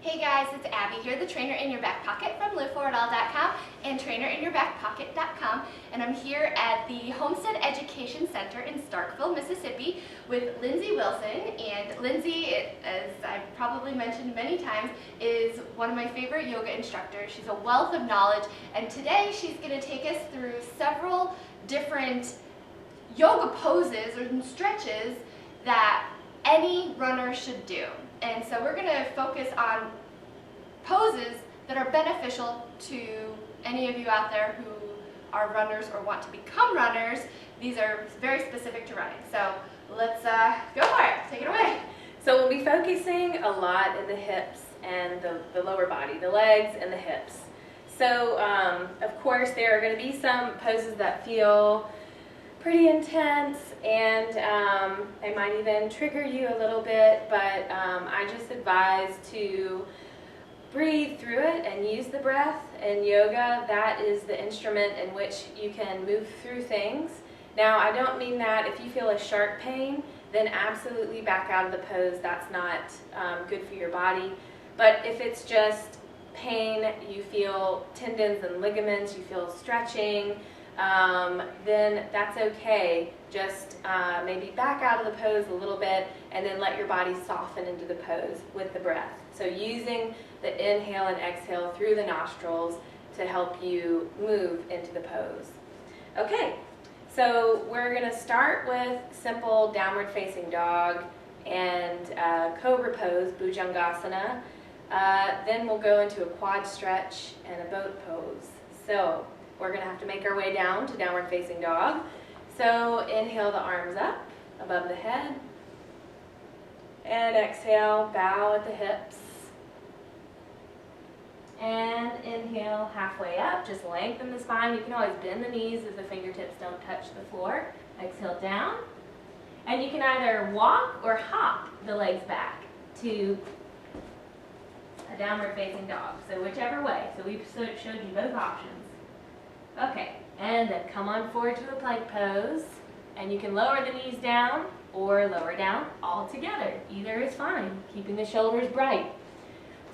Hey guys, it's Abby here, the trainer in your back pocket from liveforwardall.com and trainerinyourbackpocket.com, and I'm here at the Homestead Education Center in Starkville, Mississippi with Lindsay Wilson. And Lindsay, as I've probably mentioned many times, is one of my favorite yoga instructors. She's a wealth of knowledge, and today she's going to take us through several different yoga poses or stretches that any runner should do. And so we're going to focus on poses that are beneficial to any of you out there who are runners or want to become runners. These are very specific to running. So let's go for it. Take it away. So we'll be focusing a lot in the hips and the lower body, the legs and the hips. So of course there are going to be some poses that feel pretty intense, and they might even trigger you a little bit, but I just advise to breathe through it and use the breath. In yoga, that is the instrument in which you can move through things. Now, I don't mean that if you feel a sharp pain, then absolutely back out of the pose. That's not good for your body. But if it's just pain, you feel tendons and ligaments, you feel stretching, then that's okay. Just maybe back out of the pose a little bit and then let your body soften into the pose with the breath. So using the inhale and exhale through the nostrils to help you move into the pose. Okay, so we're going to start with simple downward facing dog and cobra pose, Bhujangasana. Then we'll go into a quad stretch and a boat pose. So we're going to have to make our way down to downward facing dog. So inhale the arms up above the head. And exhale, bow at the hips. And inhale halfway up, just lengthen the spine. You can always bend the knees if the fingertips don't touch the floor. Exhale down. And you can either walk or hop the legs back to a downward facing dog. So whichever way. So we've showed you both options. Okay, and then come on forward to a plank pose, and you can lower the knees down or lower down all together. Either is fine, keeping the shoulders bright.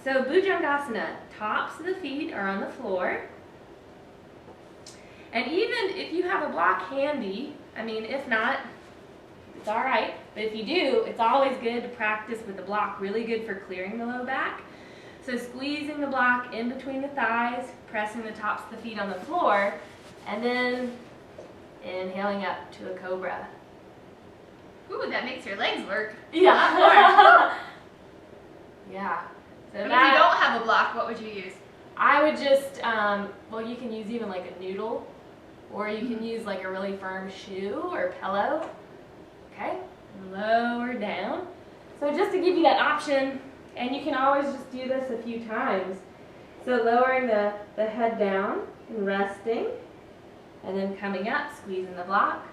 So Bhujangasana, tops of the feet are on the floor. And even if you have a block handy, I mean, if not, it's all right. But if you do, it's always good to practice with the block, really good for clearing the low back. So squeezing the block in between the thighs, pressing the tops of the feet on the floor, and then inhaling up to a cobra. Ooh, that makes your legs work. Yeah. Yeah. So but if you don't have a block, what would you use? I would just, well, you can use even like a noodle, or you can use like a really firm shoe or pillow. Okay, lower down. So just to give you that option, and you can always just do this a few times. So lowering the head down and resting, and then coming up, squeezing the block.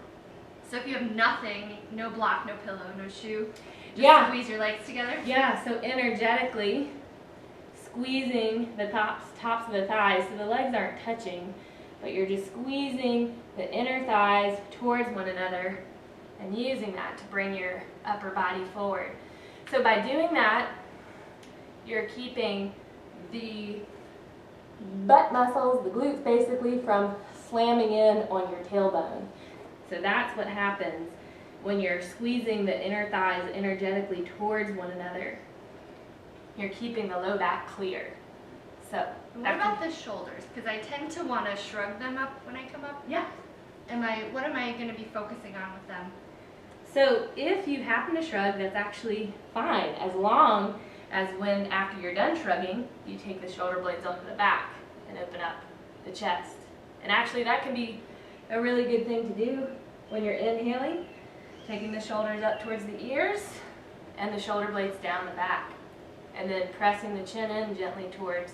So if you have nothing, no block, no pillow, no shoe, just squeeze your legs together? Yeah, so energetically squeezing the tops of the thighs, so the legs aren't touching, but you're just squeezing the inner thighs towards one another and using that to bring your upper body forward. So by doing that, you're keeping the butt muscles, the glutes basically, from slamming in on your tailbone. So that's what happens when you're squeezing the inner thighs energetically towards one another. You're keeping the low back clear. So what about the shoulders? Because I tend to want to shrug them up when I come up. Yeah. What am I going to be focusing on with them? So if you happen to shrug, that's actually fine, as long as when, after you're done shrugging, you take the shoulder blades onto the back and open up the chest. And actually that can be a really good thing to do when you're inhaling, taking the shoulders up towards the ears and the shoulder blades down the back. And then pressing the chin in gently towards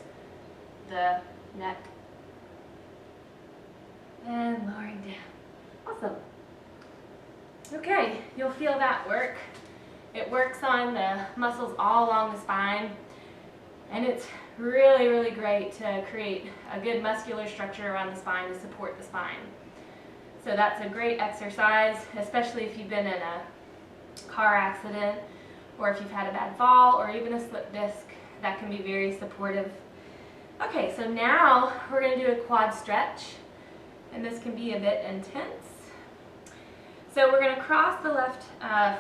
the neck. And lowering down. Awesome. Okay, you'll feel that work. It works on the muscles all along the spine, and it's really, really great to create a good muscular structure around the spine to support the spine. So that's a great exercise, especially if you've been in a car accident, or if you've had a bad fall, or even a slip disc. that can be very supportive. Okay, so now we're going to do a quad stretch, and this can be a bit intense. So we're going to cross the left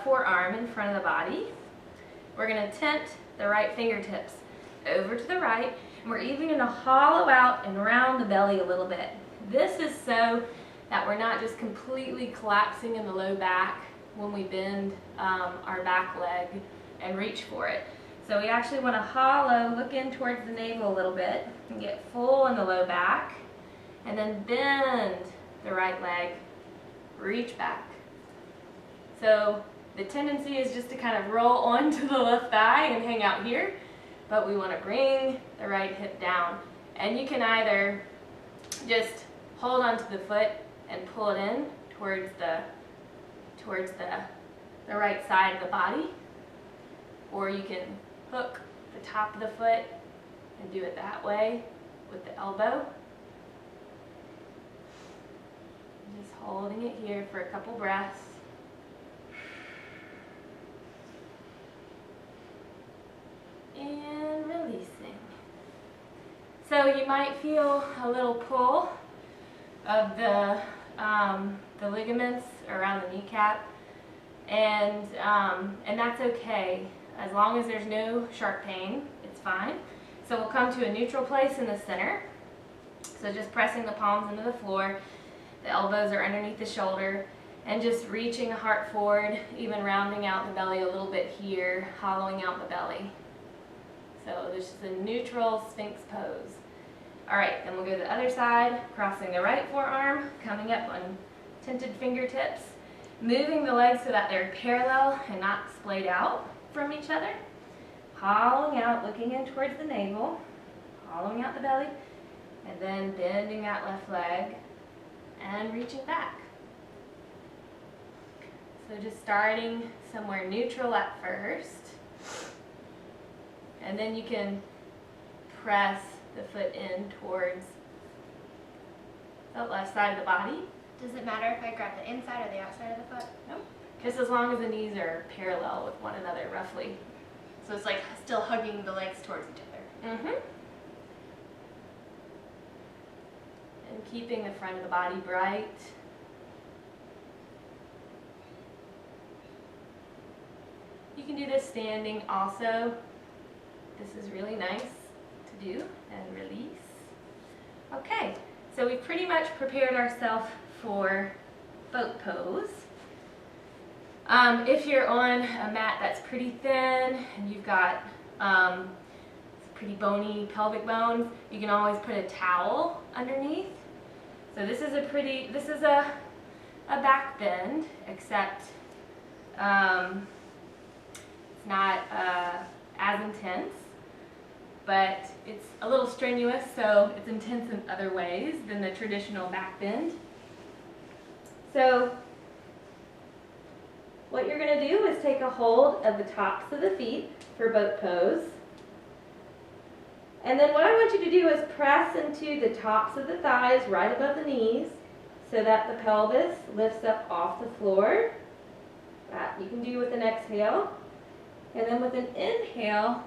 forearm in front of the body. We're going to tent the right fingertips over to the right, and we're even going to hollow out and round the belly a little bit. This is so that we're not just completely collapsing in the low back when we bend our back leg and reach for it. So we actually want to hollow, look in towards the navel a little bit, and get full in the low back, and then bend the right leg, reach back. So the tendency is just to kind of roll onto the left thigh and hang out here, but we want to bring the right hip down. And you can either just hold onto the foot and pull it in towards the right side of the body, or you can hook the top of the foot and do it that way with the elbow. Just holding it here for a couple breaths. And releasing. So you might feel a little pull of the ligaments around the kneecap, and that's okay. As long as there's no sharp pain, it's fine. So we'll come to a neutral place in the center. So just pressing the palms into the floor, the elbows are underneath the shoulder, and just reaching the heart forward, even rounding out the belly a little bit here, hollowing out the belly. So this is a neutral Sphinx pose. All right, then we'll go to the other side, crossing the right forearm, coming up on tented fingertips, moving the legs so that they're parallel and not splayed out from each other, hollowing out, looking in towards the navel, hollowing out the belly, and then bending that left leg and reaching back. So just starting somewhere neutral at first, and then you can press the foot in towards the left side of the body. Does it matter if I grab the inside or the outside of the foot? No. Just as long as the knees are parallel with one another, roughly. So it's like still hugging the legs towards each other. Mm-hmm. And keeping the front of the body bright. You can do this standing also. This is really nice to do and release. Okay, so we've pretty much prepared ourselves for boat pose. If you're on a mat that's pretty thin and you've got pretty bony pelvic bones, you can always put a towel underneath. So this is a back bend, except it's not as intense, but it's a little strenuous, so it's intense in other ways than the traditional back bend. So what you're going to do is take a hold of the tops of the feet for boat pose. And then what I want you to do is press into the tops of the thighs right above the knees so that the pelvis lifts up off the floor. That you can do with an exhale. And then with an inhale,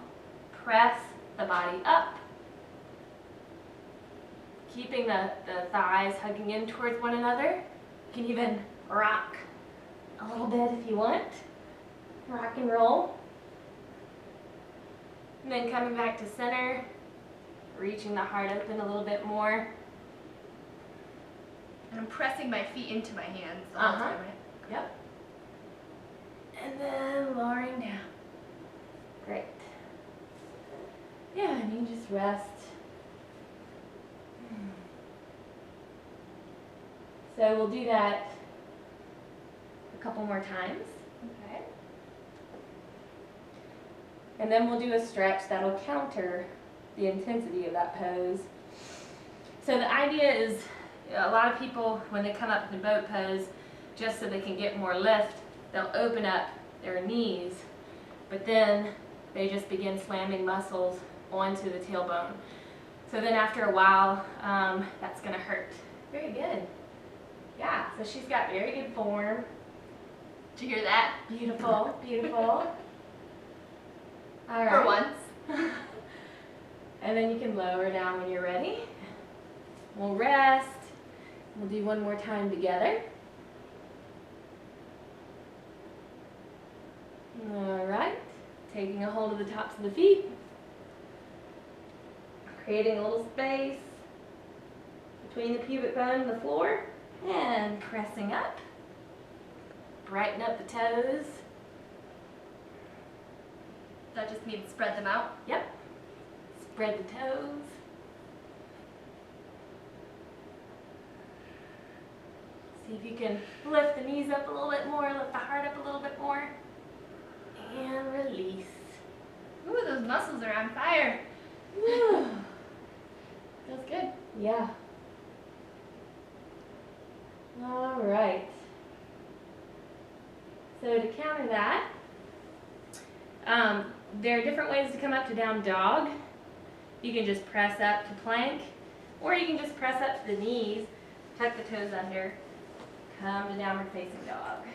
press the body up. Keeping the thighs hugging in towards one another. You can even rock a little bit if you want. Rock and roll. And then coming back to center, reaching the heart open a little bit more. And I'm pressing my feet into my hands the whole time, right? Yep. And then lowering down. Great. Yeah, and you just rest. So we'll do that a couple more times. Okay. And then we'll do a stretch that'll counter the intensity of that pose. So the idea is, a lot of people, when they come up in boat pose, just so they can get more lift, they'll open up their knees, but then they just begin slamming muscles onto the tailbone. So then after a while, that's going to hurt. Very good. Yeah, so she's got very good form. Did you hear that? Beautiful, beautiful. All right. For once. And then you can lower down when you're ready. We'll rest. We'll do one more time together. All right, taking a hold of the tops of the feet, creating a little space between the pubic bone and the floor, and pressing up. Brighten up the toes. That just means spread them out. Yep. Spread the toes. See if you can lift the knees up a little bit more, lift the heart up a little bit more. And release. Ooh, those muscles are on fire. Feels good. Yeah. All right. So to counter that, there are different ways to come up to down dog. You can just press up to plank, or you can just press up to the knees, tuck the toes under, come to downward facing dog.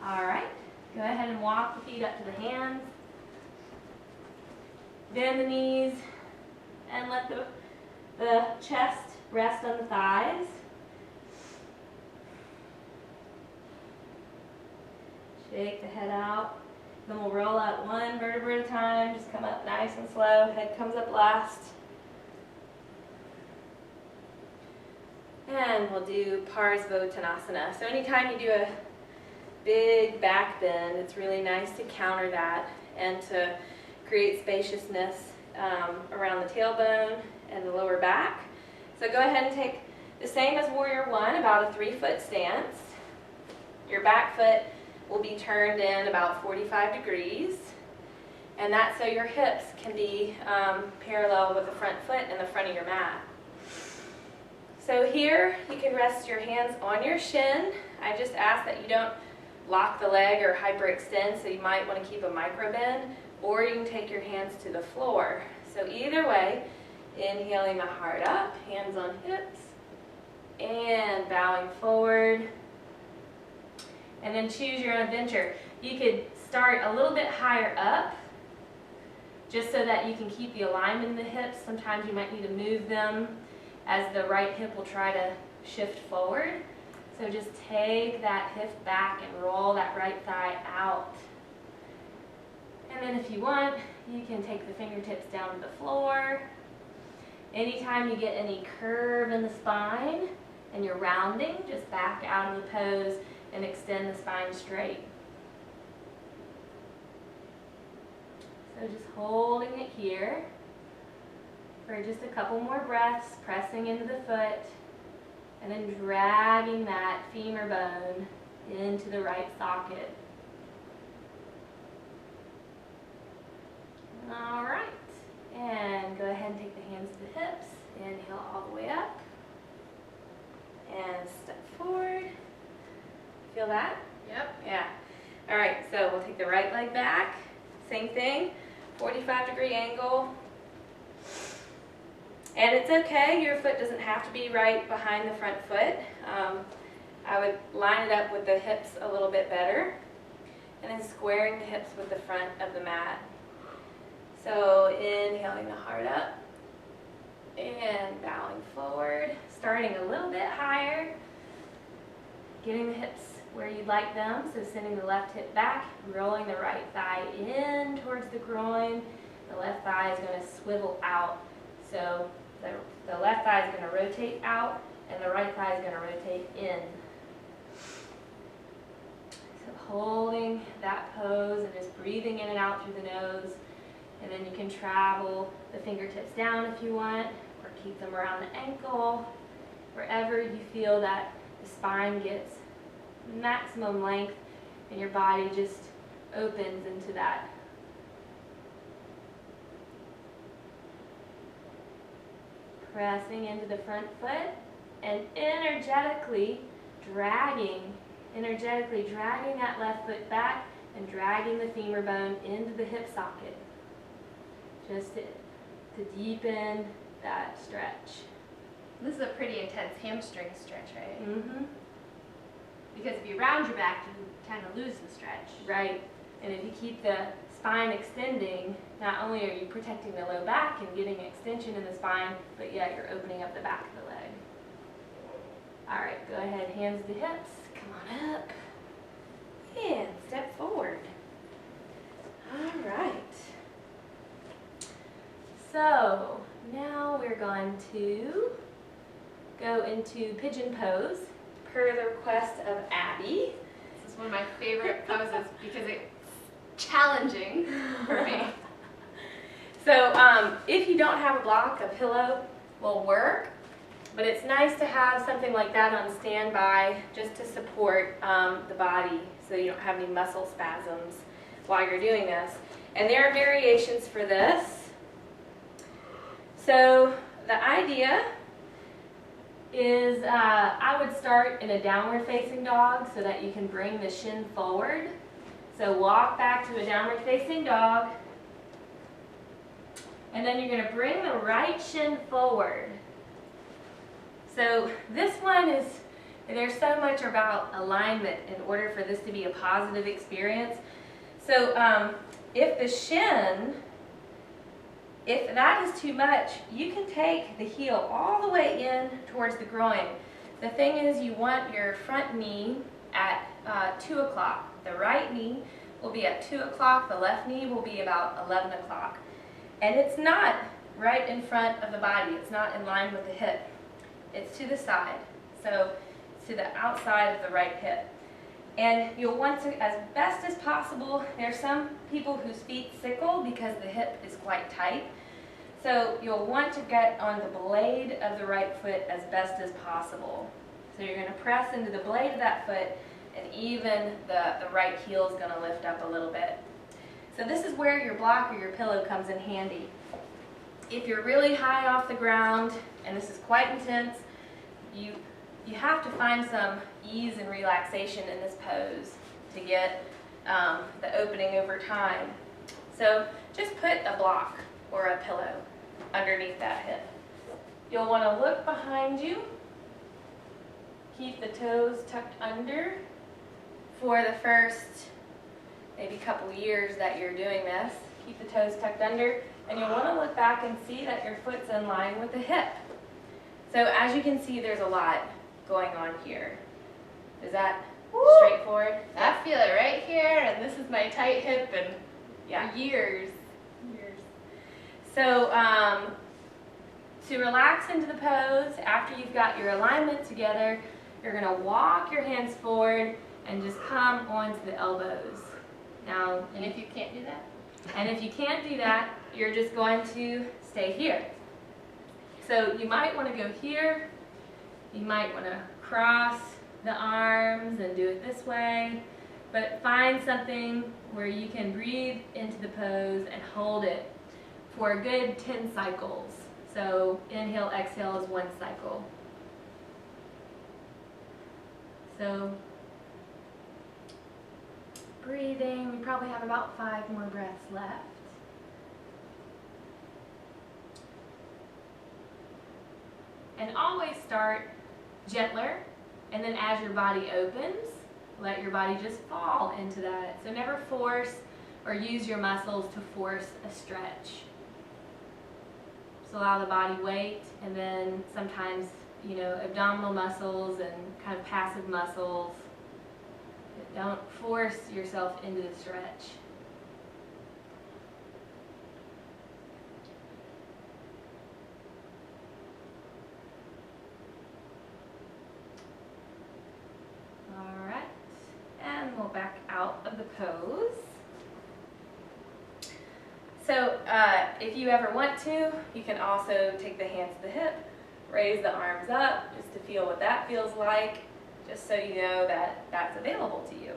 All right, go ahead and walk the feet up to the hands. Bend the knees and let the chest rest on the thighs. Shake the head out. Then we'll roll out one vertebra at a time. Just come up nice and slow. Head comes up last. And we'll do Parsvottanasana. So anytime you do a big back bend, it's really nice to counter that and to create spaciousness around the tailbone and the lower back. So go ahead and take the same as Warrior One, about a 3-foot stance. Your back foot will be turned in about 45 degrees, and that's so your hips can be parallel with the front foot and the front of your mat. So here you can rest your hands on your shin. I just ask that you don't lock the leg or hyperextend, so you might want to keep a micro bend, or you can take your hands to the floor. So either way, inhaling the heart up, hands on hips, and bowing forward. And then choose your own adventure. You could start a little bit higher up, just so that you can keep the alignment in the hips. Sometimes you might need to move them as the right hip will try to shift forward. So just take that hip back and roll that right thigh out. And then if you want, you can take the fingertips down to the floor. Anytime you get any curve in the spine and you're rounding, just back out of the pose and extend the spine straight. So just holding it here for just a couple more breaths, pressing into the foot, and then dragging that femur bone into the right socket. All right, and go ahead and take the hands to the hips. Inhale all the way up, and step forward. Feel that? Yep. Yeah. All right, so we'll take the right leg back. Same thing, 45-degree angle. And it's okay, your foot doesn't have to be right behind the front foot. I would line it up with the hips a little bit better, and then squaring the hips with the front of the mat. So inhaling the heart up, and bowing forward, starting a little bit higher, getting the hips where you'd like them, so sending the left hip back, rolling the right thigh in towards the groin. The left thigh is going to swivel out, so the left thigh is going to rotate out, and the right thigh is going to rotate in. So holding that pose and just breathing in and out through the nose, and then you can travel the fingertips down if you want, or keep them around the ankle, wherever you feel that the spine gets maximum length and your body just opens into that. Pressing into the front foot and energetically dragging that left foot back and dragging the femur bone into the hip socket, just to deepen that stretch. This is a pretty intense hamstring stretch, right? Mm-hmm. Because if you round your back, you kind of lose the stretch. Right, and if you keep the spine extending, not only are you protecting the low back and getting extension in the spine, but yet you're opening up the back of the leg. All right, go ahead, hands to the hips, come on up, and step forward. All right. So now we're going to go into pigeon pose per the request of Abby. This is one of my favorite poses because it's challenging for me. So if you don't have a block, a pillow will work, but it's nice to have something like that on standby just to support the body so you don't have any muscle spasms while you're doing this. And there are variations for this. So the idea is I would start in a downward facing dog so that you can bring the shin forward. So walk back to a downward facing dog, and then you're going to bring the right shin forward. So this one is, there's so much about alignment in order for this to be a positive experience. So if the shin, if that is too much, you can take the heel all the way in towards the groin. The thing is, you want your front knee at 2 o'clock. The right knee will be at 2 o'clock, the left knee will be about 11 o'clock. And it's not right in front of the body, it's not in line with the hip. It's to the side, so it's to the outside of the right hip. And you'll want to, as best as possible, there's some people whose feet sickle because the hip is quite tight. So you'll want to get on the blade of the right foot as best as possible. So you're going to press into the blade of that foot, and even the right heel is going to lift up a little bit. So this is where your block or your pillow comes in handy. If you're really high off the ground, and this is quite intense, you have to find some ease and relaxation in this pose to get the opening over time. So just put a block or a pillow underneath that hip. You'll want to look behind you. Keep the toes tucked under for the first maybe couple years that you're doing this. Keep the toes tucked under, and you'll want to look back and see that your foot's in line with the hip. So as you can see, there's a lot going on here. Is that straightforward? I feel it right here, and this is my tight hip, and Yeah. years. So to relax into the pose, after you've got your alignment together, you're going to walk your hands forward and just come onto the elbows. Now, And if you can't do that? and if you can't do that, you're just going to stay here. So you might want to go here. You might want to cross the arms and do it this way. But find something where you can breathe into the pose and hold it for a good 10 cycles. So inhale, exhale is 1 cycle. So breathing, we probably have about 5 more breaths left. And always start gentler, and then as your body opens, let your body just fall into that. So never force or use your muscles to force a stretch. Just allow the body weight, and then sometimes, you know, abdominal muscles and kind of passive muscles. Don't force yourself into the stretch. All right, and we'll back out of the pose. So if you ever want to, you can also take the hands to the hip, raise the arms up just to feel what that feels like, just so you know that that's available to you.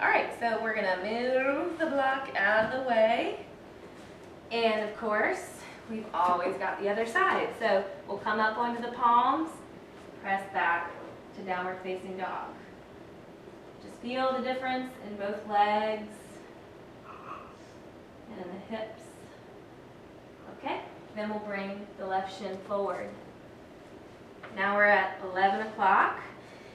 All right, so we're gonna move the block out of the way. And of course, we've always got the other side. So we'll come up onto the palms, press back to downward facing dog. Just feel the difference in both legs and the hips. Okay, then we'll bring the left shin forward. Now we're at 11 o'clock,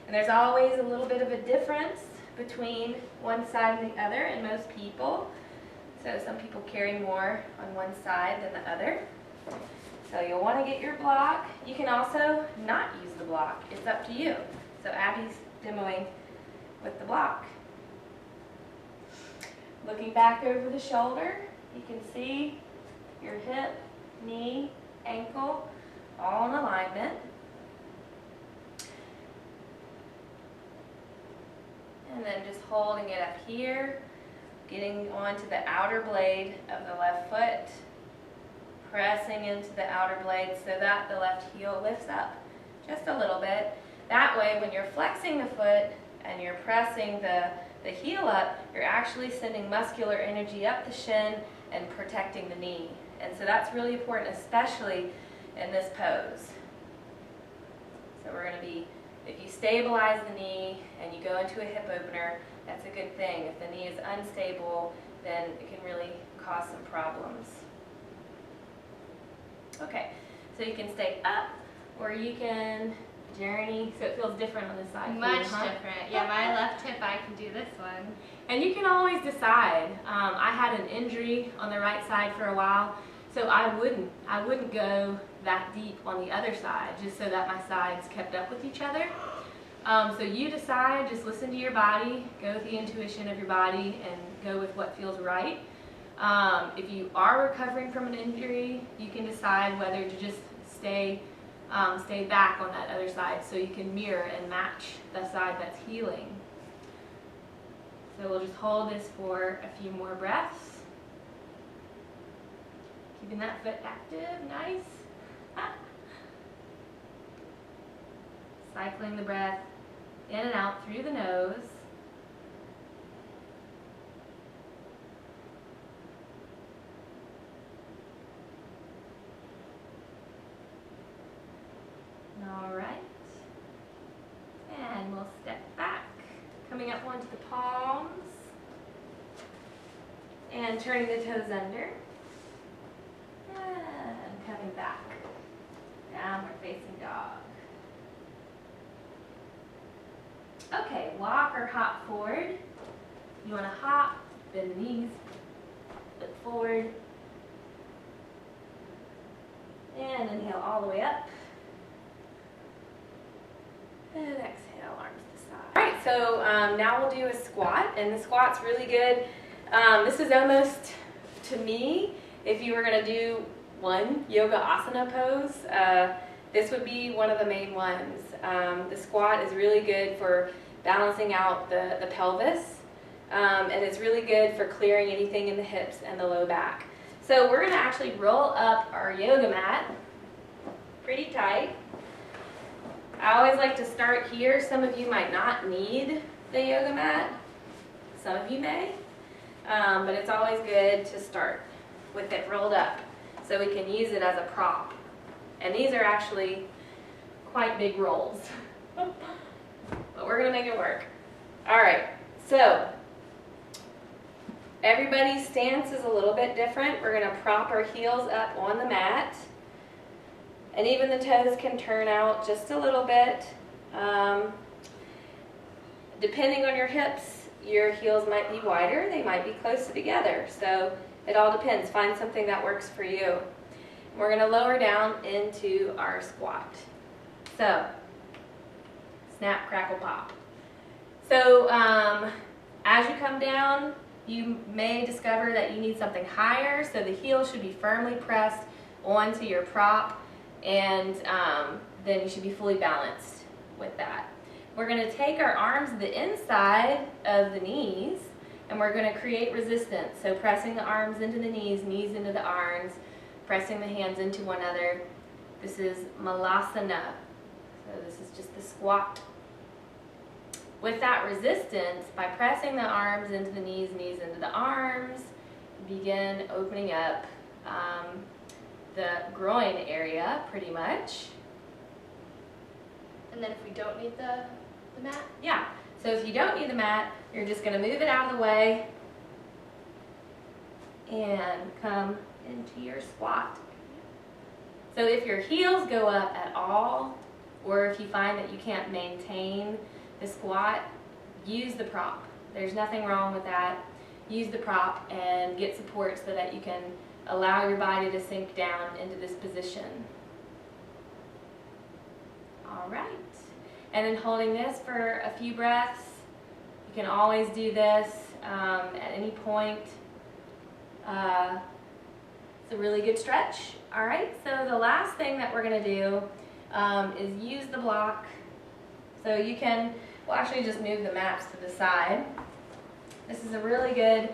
and there's always a little bit of a difference between one side and the other in most people. So some people carry more on one side than the other. So you'll want to get your block. You can also not use the block. It's up to you. So Abby's demoing with the block. Looking back over the shoulder, you can see your hip, knee, ankle, all in alignment. And then just holding it up here, getting onto the outer blade of the left foot, pressing into the outer blade so that the left heel lifts up just a little bit. That way, when you're flexing the foot and you're pressing the heel up, you're actually sending muscular energy up the shin and protecting the knee. And so that's really important, especially in this pose. So we're going to be, if you stabilize the knee and you go into a hip opener, that's a good thing. If the knee is unstable, then it can really cause some problems. Okay, so you can stay up or you can journey, so it feels different on this side. Much different. Yeah, my left hip, I can do this one. And you can always decide. I had an injury on the right side for a while, so I wouldn't go that deep on the other side, just so that my sides kept up with each other. So you decide, just listen to your body, go with the intuition of your body, and go with what feels right. If you are recovering from an injury, you can decide whether to just stay back on that other side so you can mirror and match the side that's healing. So we'll just hold this for a few more breaths. Keeping that foot active, nice. Cycling the breath in and out through the nose. All right. And we'll step back, coming up onto the palms and turning the toes under. And coming back. Downward facing dog. Okay, walk or hop forward. You want to hop, bend the knees, look forward. And inhale all the way up. And exhale, arms to the side. All right, so now we'll do a squat, and the squat's really good. This is almost, to me, if you were going to do one yoga asana pose, this would be one of the main ones. The squat is really good for balancing out the pelvis, and it's really good for clearing anything in the hips and the low back. So we're going to actually roll up our yoga mat pretty tight. I always like to start here. Some of you might not need the yoga mat. Some of you may. But it's always good to start with it rolled up so we can use it as a prop. And these are actually quite big rolls. But we're going to make it work. All right. So everybody's stance is a little bit different. We're going to prop our heels up on the mat. And even the toes can turn out just a little bit. Depending on your hips, your heels might be wider, they might be closer together. So it all depends. Find something that works for you. We're going to lower down into our squat. So, snap, crackle, pop. So as you come down, you may discover that you need something higher, so the heels should be firmly pressed onto your prop. And then you should be fully balanced with that. We're going to take our arms to the inside of the knees, and we're going to create resistance. So pressing the arms into the knees into the arms, pressing the hands into one another. This is malasana. So this is just the squat. With that resistance, by pressing the arms into the knees into the arms, begin opening up the groin area, pretty much. And then if we don't need the mat? Yeah. So if you don't need the mat, you're just going to move it out of the way and come into your squat. So if your heels go up at all, or if you find that you can't maintain the squat, use the prop. There's nothing wrong with that. use the prop and get support so that you can allow your body to sink down into this position. All right. And then holding this for a few breaths. You can always do this at any point. It's a really good stretch. All right, so the last thing that we're gonna do is use the block. So you can, we'll actually just move the mats to the side. This is a really good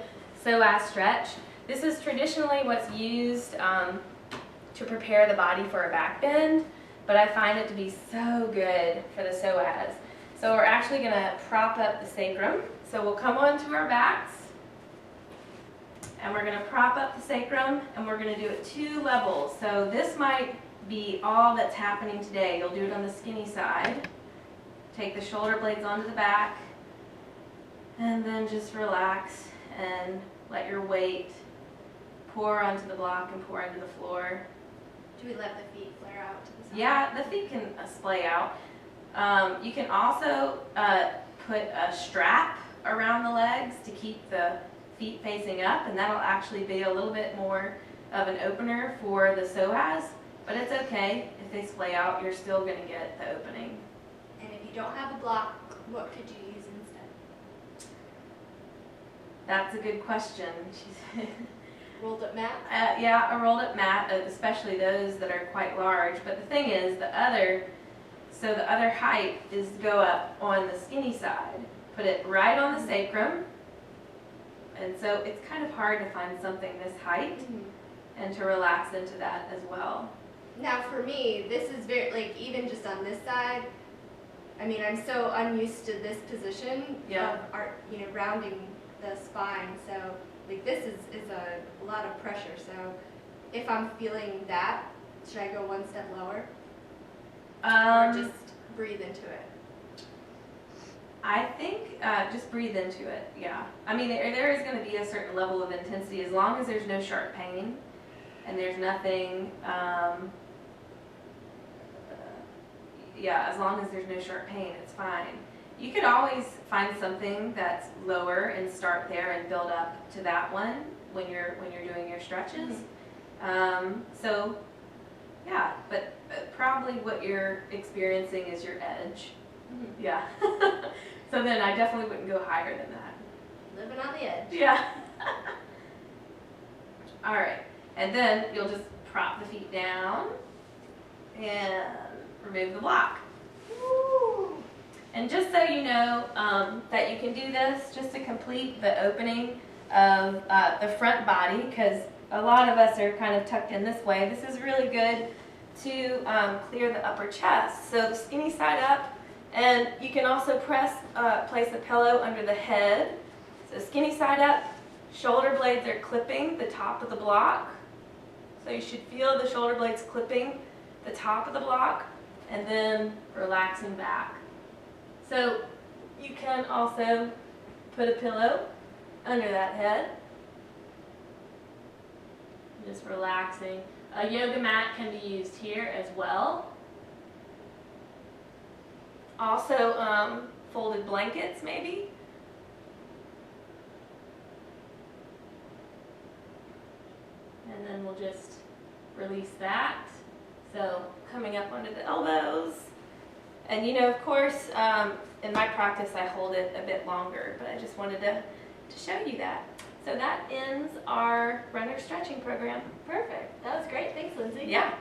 psoas stretch. This is traditionally what's used to prepare the body for a back bend, but I find it to be so good for the psoas. So we're actually gonna prop up the sacrum. So we'll come onto our backs, and we're gonna prop up the sacrum, and we're gonna do it 2 levels. So this might be all that's happening today. You'll do it on the skinny side. Take the shoulder blades onto the back, and then just relax and let your weight pour onto the block and pour into the floor. Do we let the feet flare out to the side? Yeah, the feet can splay out. You can also put a strap around the legs to keep the feet facing up, and that'll actually be a little bit more of an opener for the psoas, but it's okay. If they splay out, you're still going to get the opening. And if you don't have a block, what could you use instead? That's a good question. Rolled up mat? Yeah, a rolled up mat, especially those that are quite large. But the thing is, the other height is to go up on the skinny side. Put it right on the sacrum. And so it's kind of hard to find something this height and to relax into that as well. Now for me, this is very, like, even just on this side, I mean, I'm so unused to this position Yeah. of rounding the spine. So like this is a lot of pressure. So if I'm feeling that, should I go one step lower? Or just breathe into it? I think just breathe into it, yeah. I mean, there is going to be a certain level of intensity as long as there's no sharp pain and there's nothing, as long as there's no sharp pain, it's fine. You could always find something that's lower and start there and build up to that one when you're doing your stretches. So, yeah, but probably what you're experiencing is your edge. Yeah. So then I definitely wouldn't go higher than that. Living on the edge. Yeah. All right. And then you'll just prop the feet down and remove the block. Woo. And just so you know that you can do this, just to complete the opening of the front body, because a lot of us are kind of tucked in this way. This is really good to clear the upper chest. So the skinny side up. And you can also place a pillow under the head. So skinny side up, shoulder blades are clipping the top of the block. So you should feel the shoulder blades clipping the top of the block and then relaxing back. So you can also put a pillow under that head. Just relaxing. A yoga mat can be used here as well. Also, folded blankets maybe. And then we'll just release that. So coming up under the elbows. And you know, of course, in my practice I hold it a bit longer, but I just wanted to show you that. So that ends our runner stretching program. Perfect. That was great. Thanks, Lindsay. Yeah.